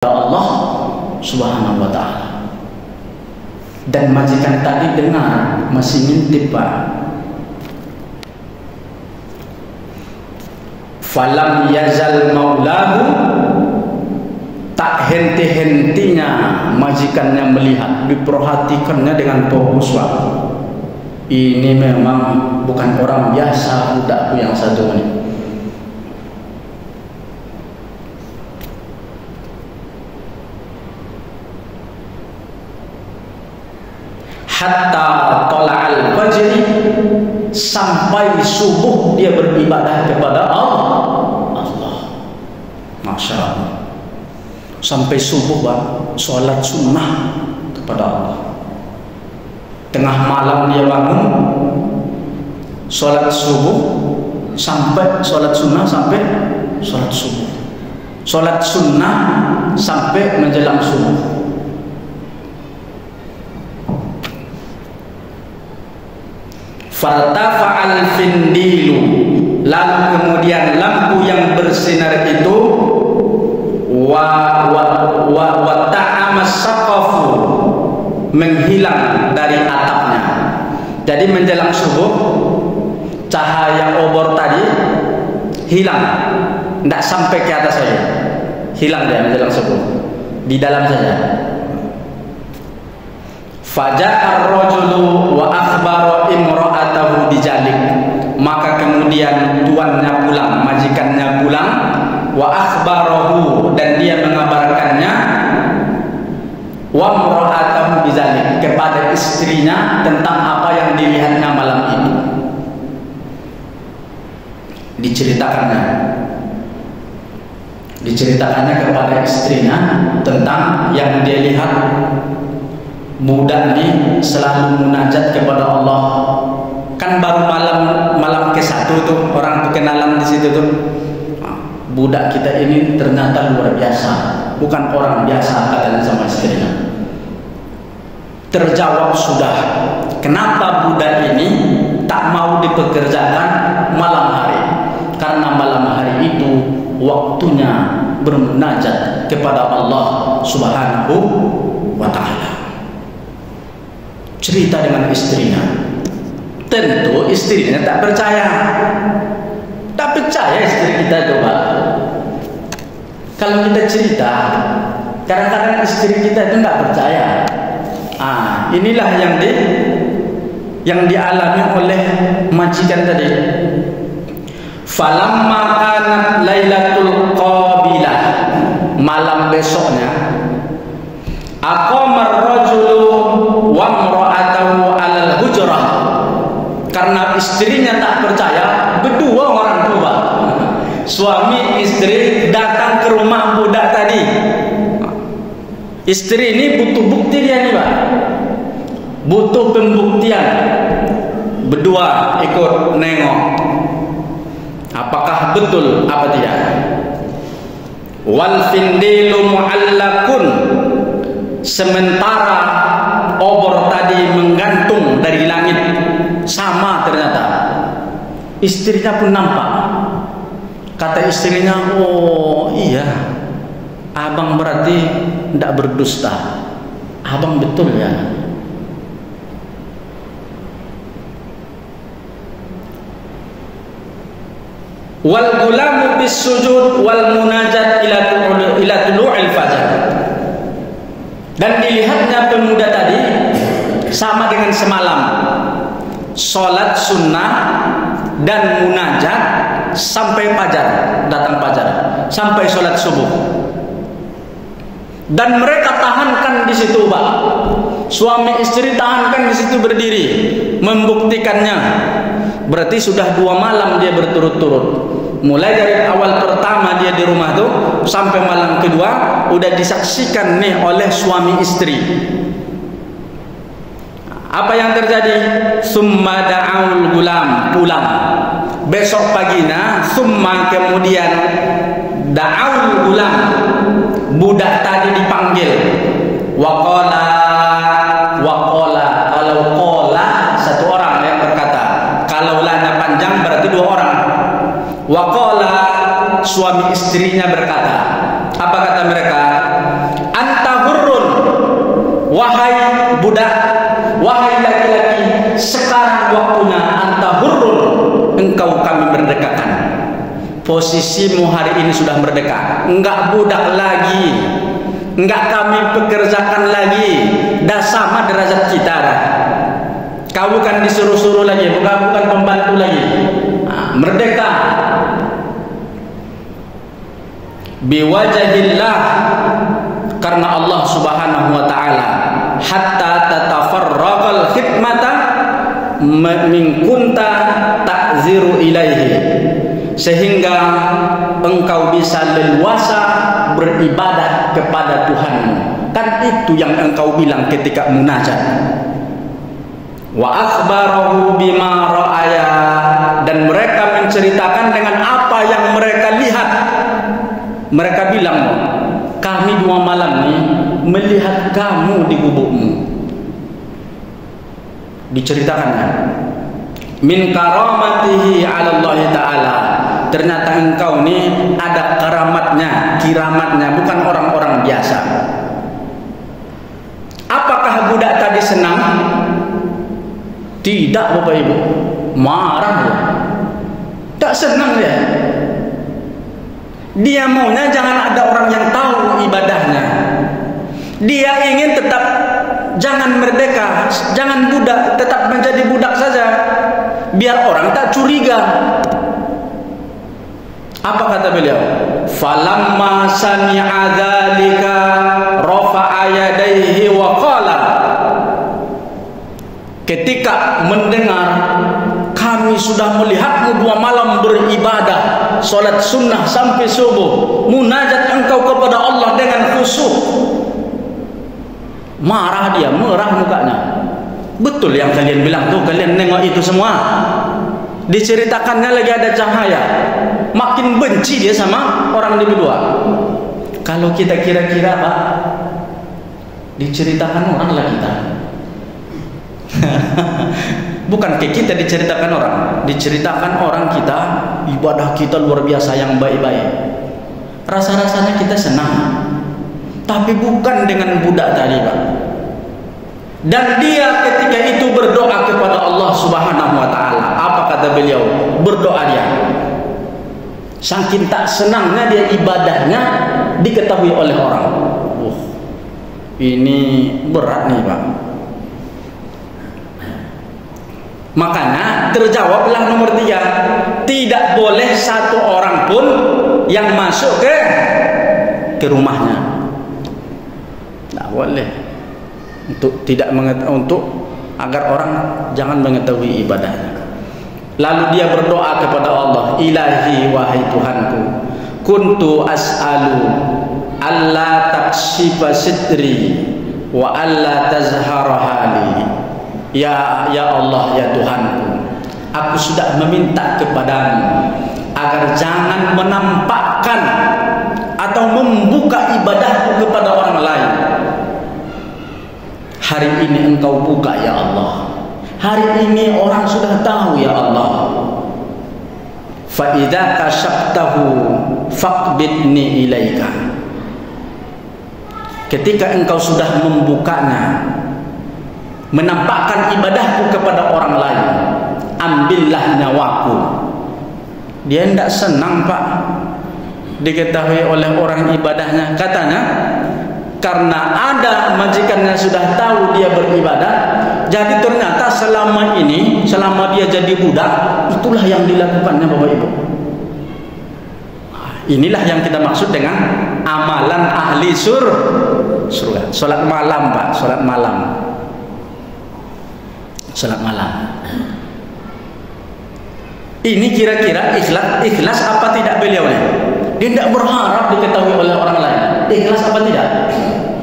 Allah Subhanahu wa ta'ala. Dan majikan tadi dengar, masih ngintip Pak. Falam yazal maulahu, tak henti-hentinya majikannya melihat, diperhatikannya dengan fokus Pak. Ini memang bukan orang biasa budakku yang satu ini. Hatta tola'al fajri, sampai subuh dia beribadah kepada Allah. Masya Allah. Sampai subuh Pak, sholat sunnah kepada Allah. Tengah malam dia bangun, sholat subuh, sampai sholat sunnah, sampai sholat subuh. Sholat sunnah sampai menjelang subuh. Fartafa'al findilu, lalu kemudian lampu yang bersinar itu wa ta'amas saqafu, menghilang dari atapnya. Jadi menjelang subuh cahaya obor tadi hilang, tidak sampai ke atas saja, hilang dia menjelang subuh, di dalam saja. Faja'ar rajulu wa akhbara imra'atahu bijalik, maka kemudian tuannya pulang, majikannya pulang, wa akhbarahu, dan dia mengabarkannya, wa imra'atahu bijalik, kepada istrinya tentang apa yang dilihatnya malam itu. Diceritakannya kepada istrinya tentang yang dia lihat. Budak ini selalu munajat kepada Allah. Kan baru malam ke-1 tuh orang tuh kenalan di situ tuh. Budak kita ini ternyata luar biasa, bukan orang biasa, katanya sama istrinya. Terjawab sudah. Kenapa budak ini tak mau dipekerjakan malam hari? Karena malam hari itu waktunya bermunajat kepada Allah Subhanahu wa ta'ala. Cerita dengan istrinya. Tentu istrinya tak percaya. Tak percaya istri kita coba. Kalau kita cerita, kadang-kadang istri kita itu tak percaya. Inilah yang dialami oleh majikan tadi. Falamma kanat lailatul qabilah, malam besoknya, aqamar rajulu wa imra'atahu 'alal hujrah. Karena istrinya tak percaya, berdua orang tua, suami istri datang ke rumah budak tadi. Istri ini butuh bukti dia nih Pak, butuh pembuktian. Berdua ikut nengok apakah betul apa tidak. Wal findilu mu'allakun, sementara obor tadi menggantung dari langit. Sama ternyata. Istrinya pun nampak. Kata istrinya, oh iya, abang berarti tidak berdusta, abang betul ya. Wal gulamu bis sujud wal munajat ila tulu'il fajar. Dan dilihatnya pemuda tadi sama dengan semalam, sholat sunnah dan munajat sampai fajar, datang fajar, sampai sholat subuh. Dan mereka tahankan di situ Pak, suami istri tahankan di situ berdiri, membuktikannya. Berarti sudah 2 malam dia berturut-turut. Mulai dari awal pertama dia di rumah tuh sampai malam kedua udah disaksikan nih oleh suami istri. Apa yang terjadi? Summa da'aul gulam, pulang. Besok paginya, summa kemudian da'aul gulam, budak tadi dipanggil. Waqala, kalau qala satu orang yang berkata, kalau lanya panjang berarti 2 orang. Waqala, suami istrinya berkata. Apa kata mereka? sekarang waktunya anta hurrun, engkau kami merdekakan. Posisimu hari ini sudah merdeka, enggak budak lagi, enggak kami pekerjakan lagi, dah sama derajat kita dah. Kau bukan disuruh-suruh lagi, bukan pembantu lagi. Merdeka. Biwajahillah, karena Allah Subhanahu wa taala, hatta tatafarraqal khidmata min kunta ta'ziru ilaihi, sehingga engkau bisa leluasa beribadah kepada Tuhanmu. Kan itu yang engkau bilang ketika munajat. Wa akhbarahu bima ra'aya, dan mereka menceritakan dengan apa yang mereka lihat. Mereka bilang, kami 2 malam ini melihat kamu di gubukmu. Diceritakannya, min karamatihi 'ala Allah taala, ternyata engkau ini ada kiramatnya, bukan orang-orang biasa. Apakah budak tadi senang? Tidak, Bapak Ibu. Marah dia. Tak senang dia. Dia maunya jangan ada orang yang tahu ibadahnya. Dia ingin tetap jangan merdeka, jangan budak, tetap menjadi budak saja, biar orang tak curiga. Apa kata beliau? Falamma sami'a dzalika rafa'a yadayhi wa qala, ketika mendengar kami sudah melihatmu 2 malam beribadah, salat sunnah sampai subuh, munajat engkau kepada Allah dengan khusyuk, marah dia, merah mukanya. Betul yang kalian bilang tuh, kalian nengok itu semua. Diceritakannya lagi ada cahaya, makin benci dia sama orang di berdua. Kalau kita kira-kira Pak, diceritakan orang lah kita. Bukan ke kita diceritakan orang, diceritakan orang kita, ibadah kita luar biasa yang baik-baik. Rasa-rasanya kita senang, tapi bukan dengan budak tadi Pak. Dan dia ketika itu berdoa kepada Allah Subhanahu wa taala. Apa kata beliau? Berdoa dia, saking tak senangnya dia ibadahnya diketahui oleh orang. Ini berat nih Pak. Makanya terjawablah nomor 3, tidak boleh satu orang pun yang masuk ke rumahnya. Tidak boleh, untuk agar orang jangan mengetahui ibadahnya. Lalu dia berdoa kepada Allah, Ilahi, wahai Tuhanku, kuntu as'alu alla takshifa sidri wa alla tazhara hali. Ya Allah, ya Tuhanku, aku sudah meminta kepadamu agar jangan menampakkan atau membuka ibadahku kepada orang lain. Hari ini engkau buka ya Allah. Hari ini orang sudah tahu ya Allah. Fa idza kasyaftahu faqbidni ilaika. Ketika engkau sudah membukanya, menampakkan ibadahku kepada orang lain, ambillah nyawaku. Dia tidak senang Pak diketahui oleh orang ibadahnya. Katanya karena ada majikannya sudah tahu dia beribadah, jadi ternyata selama ini, selama dia jadi budak, itulah yang dilakukannya Bapak Ibu. Inilah yang kita maksud dengan amalan ahli surga. Salat malam Pak, salat malam. Salat malam. Ini kira-kira ikhlas apa tidak beliau nih? Dia tidak berharap diketahui oleh orang lain. Ikhlas apa tidak?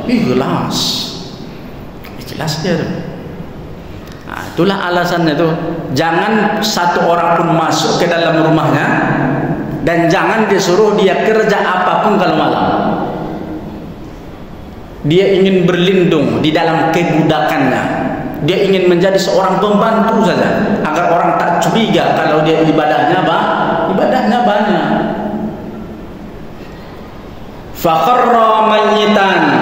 Ikhlas. Ikhlas dia tuh. Nah, itulah alasannya tuh. Jangan satu orang pun masuk ke dalam rumahnya, dan jangan disuruh dia kerja apapun kalau malam. Dia ingin berlindung di dalam kebudakannya. Dia ingin menjadi seorang pembantu saja, agar orang tak curiga kalau dia ibadahnya banyak. Fakharra mayyitan,